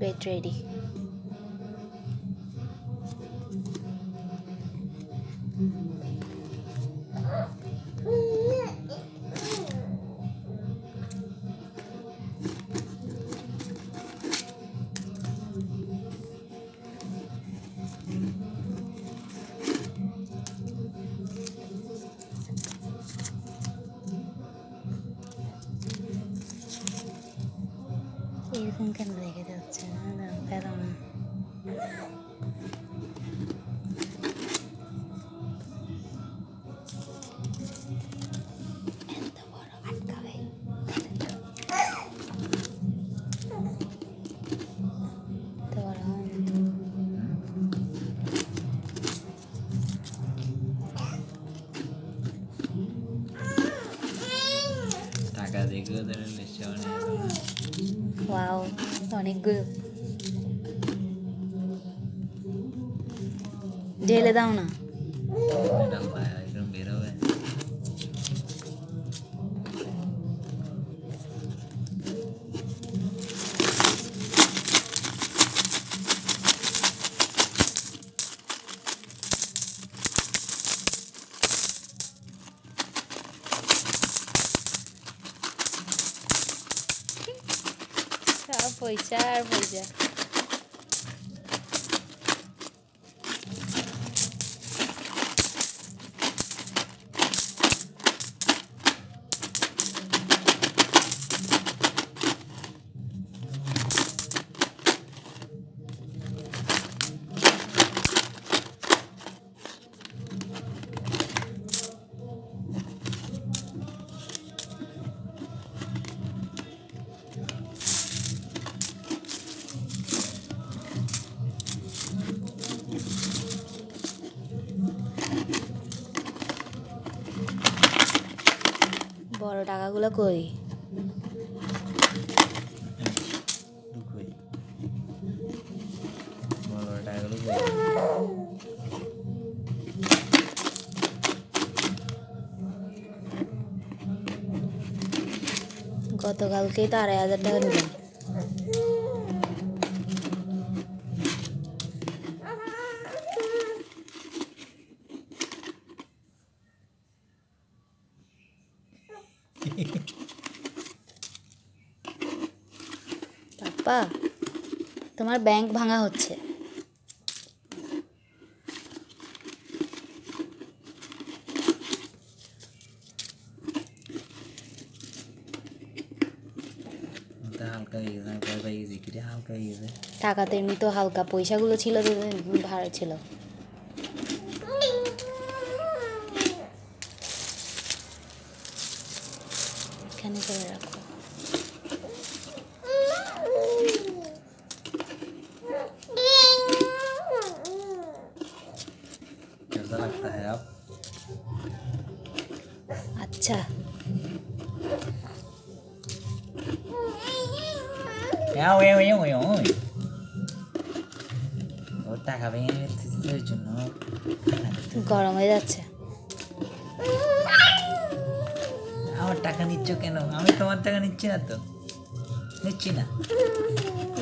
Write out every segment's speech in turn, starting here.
Get ready. এরকম কেন রেখে যাচ্ছে না কেন না এত বড় আটকাবে এত বড় টাকা দেখে ওদের নিশ্চয় ওয়াও অনেকগুলো ঢেলে দাও না একদম বেরোবে সব পয়সা আর পয়সা বড় টাকাগুলো কই বড় টাকাগুলো গতকালকেই তো 2,500 টাকা নিলাম পাপা তোমার ব্যাংক ভাঙা হচ্ছে হালকা হয়ে গেছে ভয় পাই গেছি কিরে হালকা হয়ে গেছে টাকা তো এমনি তো হালকা পয়সাগুলো ছিল তো ভাড়া ছিল এখানে করে রাখো कैसा लगता है आप আচ্ছা याओ याओ याओ याओ ও টাকা ভেঙে নিতে জন্য গরম হয়ে যাচ্ছে আমার টাকা নিচ্ছ কেন আমি তোমার টাকা নিচ্ছি না তো নিচ্ছি না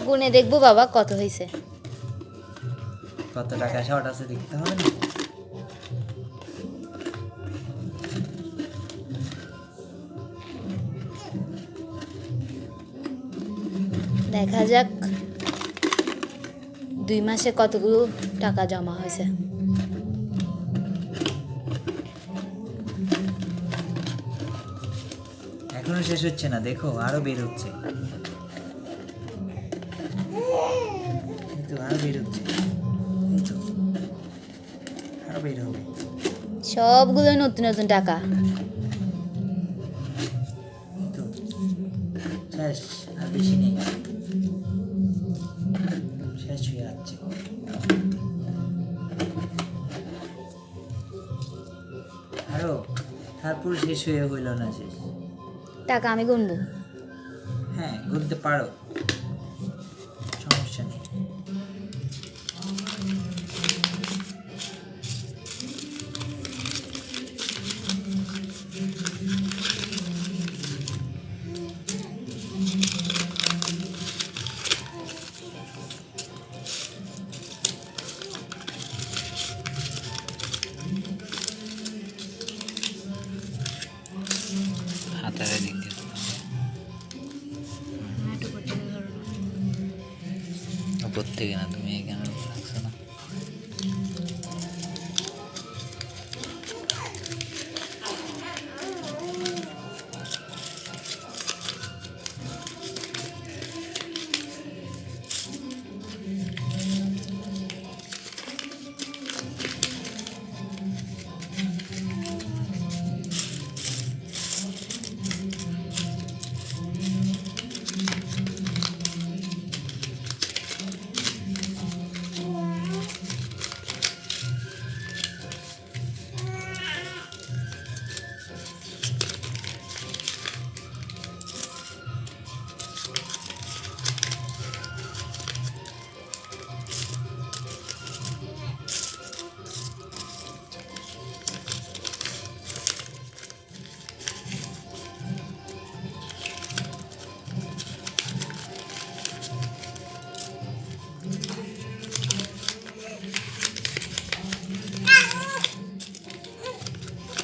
গুনে দেখবো বাবা কত হয়েছে কত টাকা শর্ট আছে দেখতে হবে না দেখা যাক 2 মাসে কতগুলো টাকা জমা হয়েছে এখনো শেষ হচ্ছে না দেখো আরো বের হচ্ছে কিন্তু আরো বের হচ্ছে এই তো আরো বের হবে সবগুলো নতুন নতুন টাকা এই তো শেষ আর বেশি নেই শেষ হয়ে যাচ্ছে আরো তারপর শেষ হয়ে হইল না শেষ টাকা আমি গুনবো হ্যাঁ গুনতে পারো সমস্যা নেই উপর থেকে না, তুমি এখানে রাখছো না।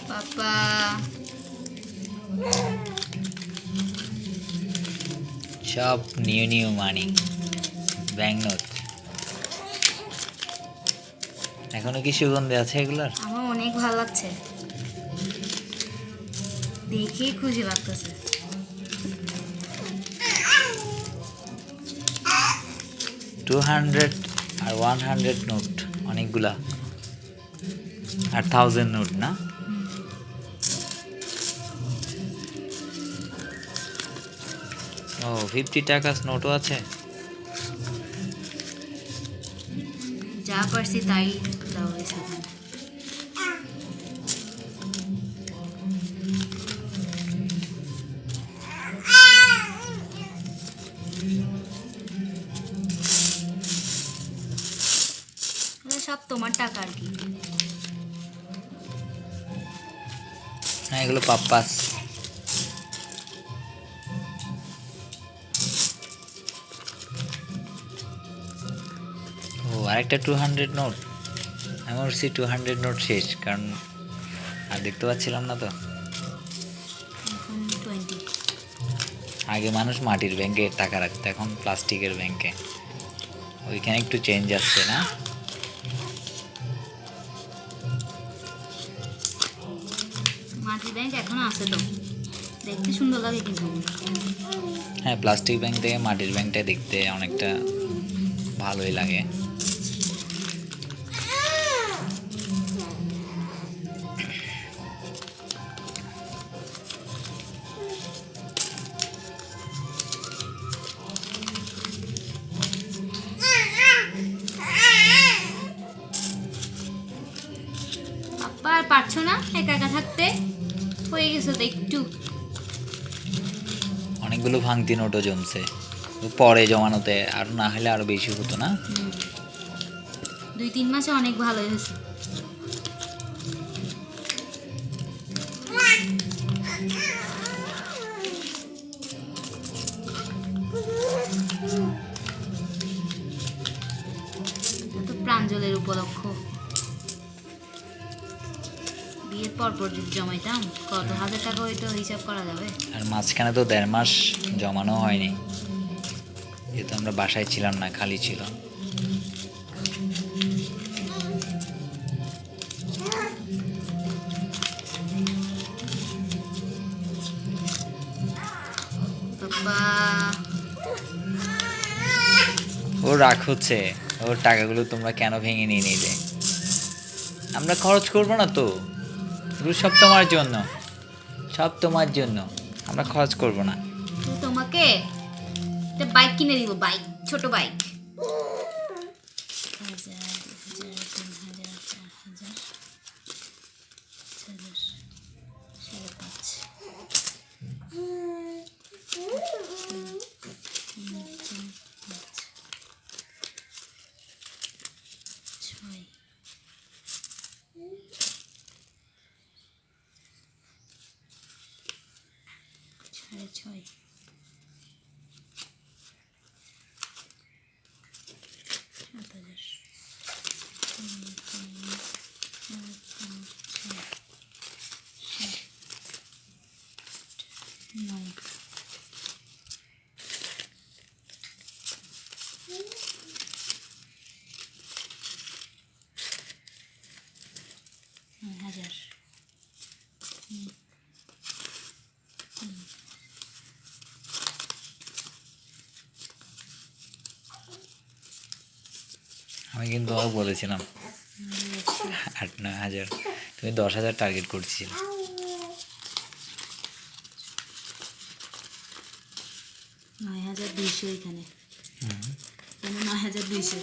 পাপা সব নিউ নিউ মানি, ব্যাংক নোট। এখনো কি সুগন্ধি আছে এগুলার? আমার অনেক ভালো লাগছে, দেখেই খুশি লাগতেছে। 200 আর 100 নোট, অনেকগুলা। আর 1000 নোট না? ও 50 টাকার নোটও আছে। যা পারছি তাই দেওয়া হয়েছে। সব তোমার টাকা আর কি। হ্যাঁ, এগুলো পাপ্পাস। ও আরেকটা 200 নোট। আমি ভাবছি 200 নোট শেষ, কারণ আর দেখতে পাচ্ছিলাম না তো। এখন 20। আগে মানুষ মাটির ব্যাংকে টাকা রাখতো, এখন প্লাস্টিকের ব্যাংকে। ওইখানে একটু চেঞ্জ আসছে না? মাটির ব্যাংক এখনো আছে তো, দেখতে সুন্দর লাগে কিন্তু। হ্যাঁ, প্লাস্টিক ব্যাংক থেকে মাটির ব্যাংকটা দেখতে অনেকটা ভালোই লাগে। পাপ্পা আর পারছো না একা একা থাকতে, হয়ে গেছে তো একটু। অনেকগুলো ভাঙতি নোটও জমছে, পরে জমানোতে আর না হলে আরো বেশি হতো না? 2-3 মাসে অনেক ভালো হয়েছে। তো প্রাঞ্জলের উপলক্ষ, বিয়ের পর যদি জমাইতাম কত হাজার টাকা হইতো হিসাব করা যাবে। আর মাঝখানে তো 1.5 মাস জমানো হয়নি, যেহেতু আমরা বাসায় ছিলাম না, খালি ছিল। পাপ্পা ও রাগ হচ্ছে, ওর টাকাগুলো তোমরা কেন ভেঙে নিয়ে নিলে? আমরা খরচ করবো না তো, এগুলো সব তোমার জন্য, সব তোমার জন্য, আমরা খরচ করবো না। তো তোমাকে একটা বাইক কিনে দিব, বাইক, ছোট বাইক। 1000, 2000, 3000, 4000, 5000, 5,500, 6, 6.5, 7,000, 9, আমি কিন্তু তোমাকে বলেছিলাম 8-9 হাজার, তুমি 10,000 টার্গেট করছিলে। 9,200 এখানে, কেন 9,200?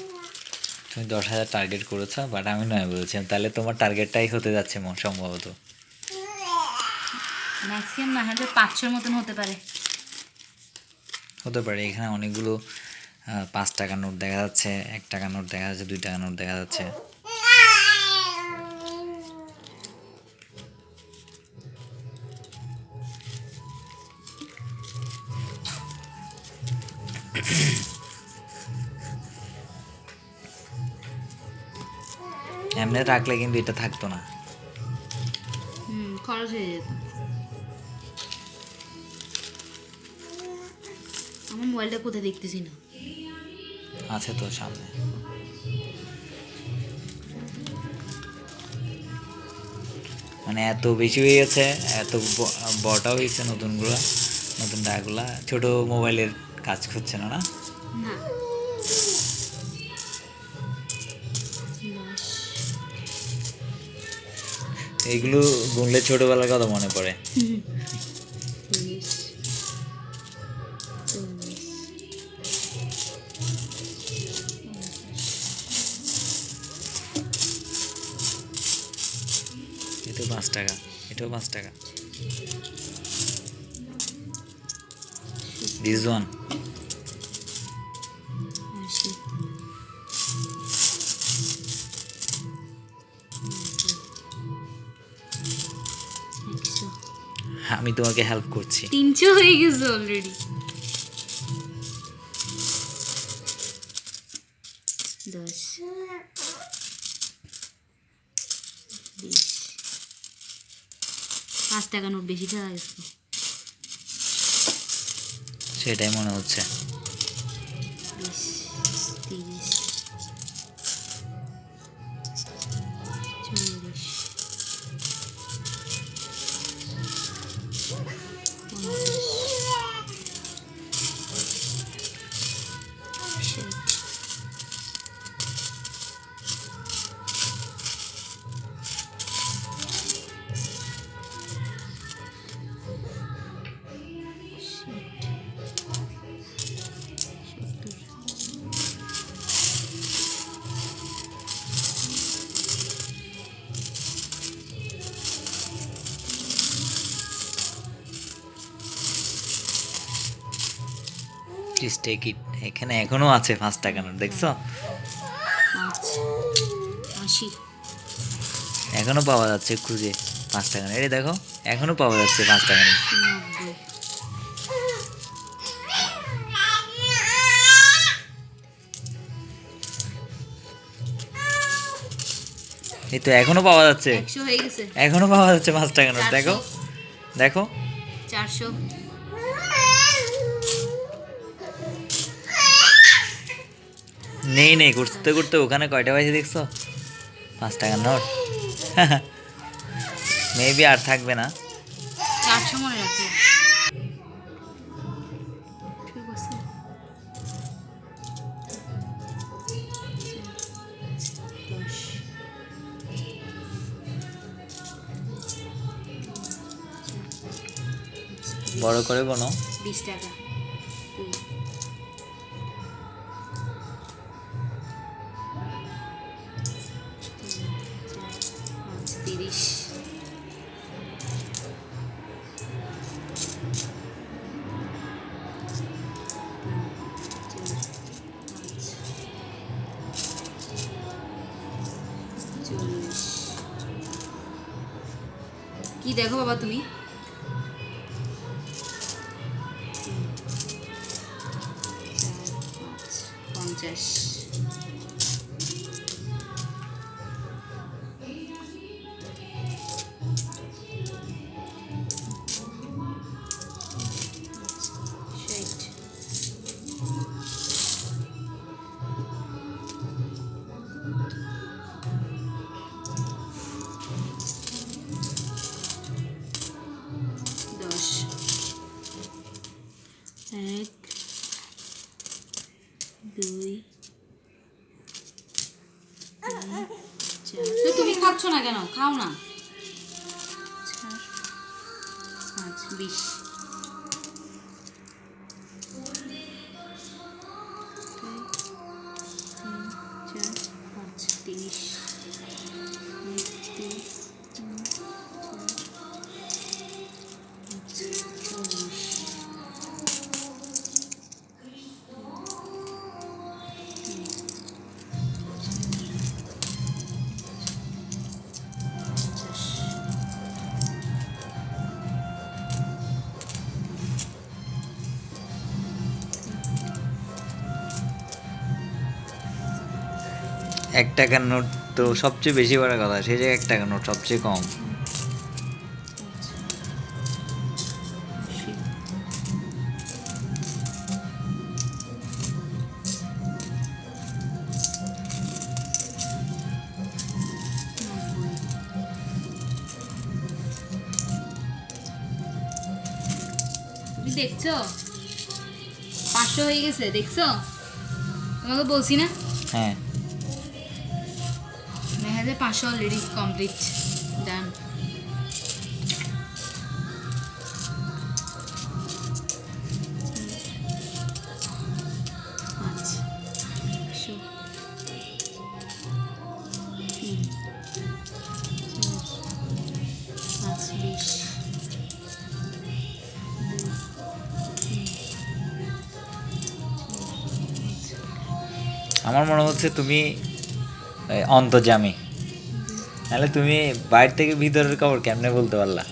তুমি 10,000 টার্গেট করেছো, বাট আমি 9 বলেছিলাম, তাহলে তোমার টার্গেটটাই হতে যাচ্ছে সম্ভবত। ম্যাক্সিমাম 9,500 মতন হতে পারে। হতে পারে। এখানে অনেকগুলো 5 টাকার নোট দেখা যাচ্ছে, 1 টাকার নোট দেখা যাচ্ছে, 2 টাকার নোট দেখা যাচ্ছে। এমনি রাখলে কিন্তু এটা থাকতো না। খরচ হয়ে যেত। আমার মোবাইলটা কোথায় দেখতেছি না। আছে তো সামনে। মানে এত বেশি হয়ে গেছে, এত বড়টা হয়েছে নতুনগুলা, নতুন টাকাগুলা। ছোট মোবাইলের কাজ করছে না, না? না, এইগুলো গুনলে ছোটবেলার কথা মনে পড়ে। 30, 40, এটাও 5 টাকা, এটাও 5 টাকা। দিস ওয়ান 80, 100, আমি তোমাকে হেল্প করছি। 300 হয়ে গেছে অলরেডি। 10, 20, 5 টাকা নোট বেশি খাওয়া গেছে। সেটাই মনে হচ্ছে। 20, 30, 40, 50, 60, প্লিজ টেক ইট। এখানে এখনো আছে 5 টাকা নোট, দেখছো? 80, এখনো পাওয়া যাচ্ছে খুঁজে 5 টাকা নোট। এই দেখো, এখনো পাওয়া যাচ্ছে 5 টাকা নোট। 90, এই তো এখনো পাওয়া যাচ্ছে, 100 হয়ে গেছে। এখনো পাওয়া যাচ্ছে 5 টাকা নোট। দেখো, দেখো। 400, নেই নেই করতে করতে ওখানে কয়টা পাইছে দেখছো? 5 টাকার নোট। মেবি আর থাকবে না। 400 মনে রাখো। ঠিক আছে। 10, বড় করে কোনো 20 টাকা। 2, 3, 4, 5, 30, 40। কি দেখো বাবা তুমি? 50, 60, 10, 1, 2, তো তুমি খাচ্ছ না কেন? খাও না। 5 20 30 ৳1 নোট তো সবচেয়ে বেশি বড় কথা, সেই জায়গায় ৳1 নোট সবচেয়ে কম। তুমি দেখছো 500 হয়ে গেছে, দেখছো? তোমাকে বলছি না? হ্যাঁ, 500 অলরেডি কমপ্লিট, ডান। আমার মনে হচ্ছে তুমি অন্তর্যামী, নাহলে তুমি বাইরে থেকে ভিতরের খবর কেমনে বলতে পারলা?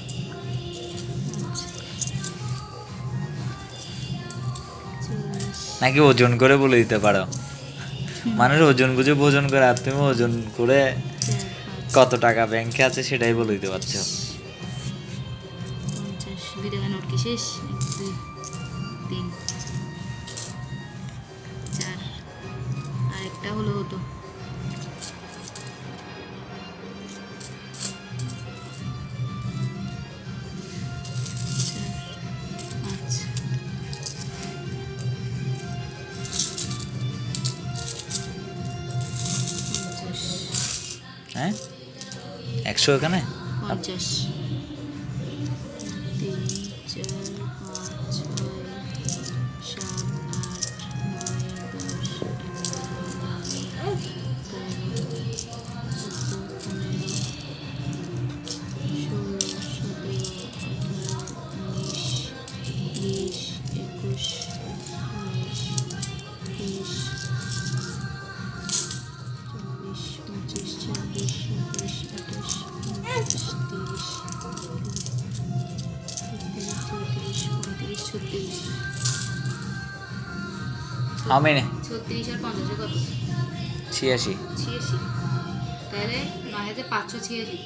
নাকি ওজন করে বলে দিতে পারো? মানুষ ওজন বুঝে ভোজন করে, আর তুমি ওজন করে কত টাকা ব্যাংকে আছে সেটাই বলে দিতে পারছো। 2 টাকা নোট কি শেষ? 1 2 3 4, আরেকটা হলো হতো। হ্যাঁ, 100 এখানে 50 3 4 5 6 7 8 হাউ মেনি? 36 আর 50 কত? 86। 86। তাহলে 9586।